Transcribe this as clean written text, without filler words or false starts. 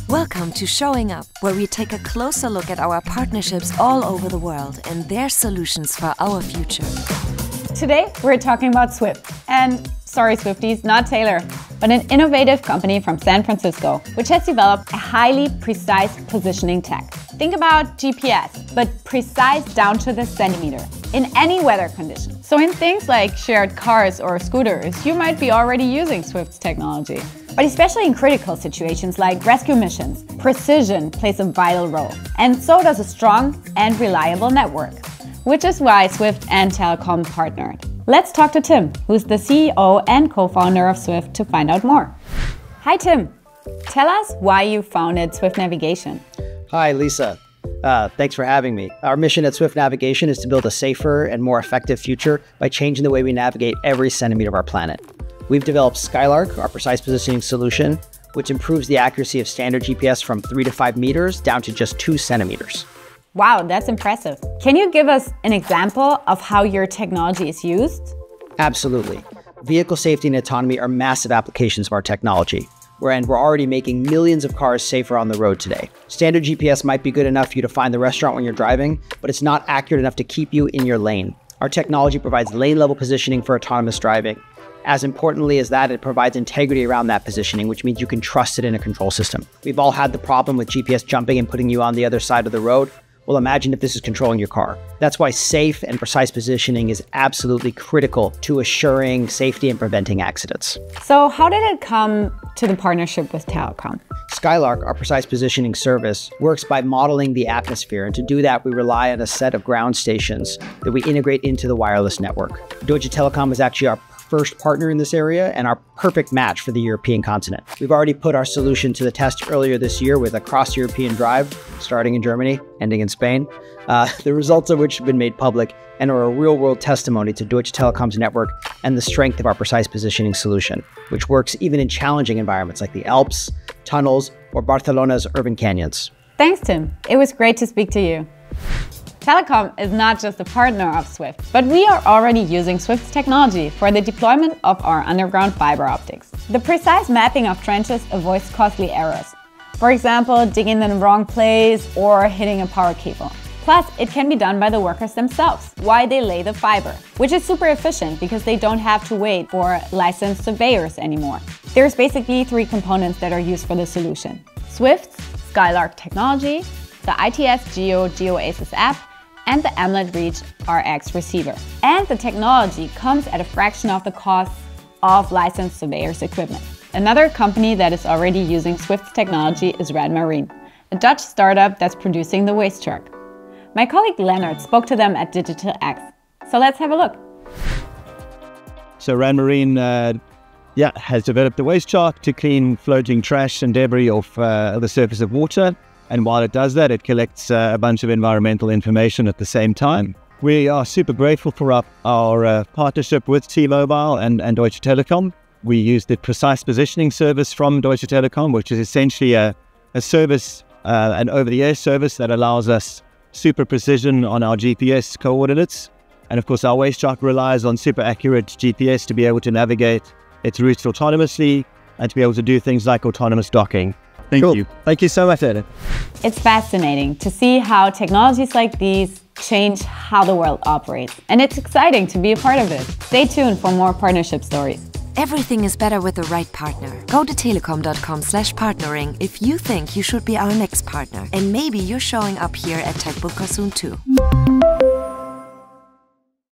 Welcome to Showing Up, where we take a closer look at our partnerships all over the world and their solutions for our future. Today, we're talking about Swift. And sorry, Swifties, not Taylor, but an innovative company from San Francisco, which has developed a highly precise positioning tech. Think about GPS, but precise down to the centimeter in any weather condition. So in things like shared cars or scooters, you might be already using Swift's technology. But especially in critical situations like rescue missions, precision plays a vital role. And so does a strong and reliable network, which is why Swift and Telekom partnered. Let's talk to Tim, who's the CEO and co-founder of Swift, to find out more. Hi, Tim. Tell us why you founded Swift Navigation. Hi, Lisa. Thanks for having me. Our mission at Swift Navigation is to build a safer and more effective future by changing the way we navigate every centimeter of our planet. We've developed Skylark, our precise positioning solution, which improves the accuracy of standard GPS from 3 to 5 meters down to just 2 centimeters. Wow, that's impressive. Can you give us an example of how your technology is used? Absolutely. Vehicle safety and autonomy are massive applications of our technology, and we're already making millions of cars safer on the road today. Standard GPS might be good enough for you to find the restaurant when you're driving, but it's not accurate enough to keep you in your lane. Our technology provides lane-level positioning for autonomous driving. As importantly as that, it provides integrity around that positioning, which means you can trust it in a control system. We've all had the problem with GPS jumping and putting you on the other side of the road. Well, imagine if this is controlling your car. That's why safe and precise positioning is absolutely critical to assuring safety and preventing accidents. So how did it come to the partnership with Telekom? Skylark, our precise positioning service, works by modeling the atmosphere. And to do that, we rely on a set of ground stations that we integrate into the wireless network. Deutsche Telekom is actually our first partner in this area and our perfect match for the European continent. We've already put our solution to the test earlier this year with a cross-European drive, starting in Germany, ending in Spain, the results of which have been made public and are a real-world testimony to Deutsche Telekom's network and the strength of our precise positioning solution, which works even in challenging environments like the Alps, tunnels, or Barcelona's urban canyons. Thanks, Tim. It was great to speak to you. Telekom is not just a partner of Swift, but we are already using Swift's technology for the deployment of our underground fiber optics. The precise mapping of trenches avoids costly errors. For example, digging in the wrong place or hitting a power cable. Plus, it can be done by the workers themselves while they lay the fiber, which is super efficient because they don't have to wait for licensed surveyors anymore. There's basically 3 components that are used for the solution: Swift's Skylark technology, the ITS Geo GeoAces app, and the Amlet Reach RX receiver. And the technology comes at a fraction of the cost of licensed surveyors' equipment. Another company that is already using Swift's technology is Red Marine, a Dutch startup that's producing the waste truck. My colleague Leonard spoke to them at Digital X. So let's have a look. So Red Marine has developed the waste truck to clean floating trash and debris off the surface of water. And while it does that, it collects a bunch of environmental information at the same time. We are super grateful for our partnership with T-Mobile and Deutsche Telekom. We use the Precise Positioning Service from Deutsche Telekom, which is essentially a service, an over-the-air service that allows us super precision on our GPS coordinates. And of course, our waste truck relies on super accurate GPS to be able to navigate its routes autonomously and to be able to do things like autonomous docking. Thank you. Thank you so much, Ed. It's fascinating to see how technologies like these change how the world operates. And it's exciting to be a part of it. Stay tuned for more partnership stories. Everything is better with the right partner. Go to telekom.com/partnering if you think you should be our next partner. And maybe you're showing up here at TechBooker soon too.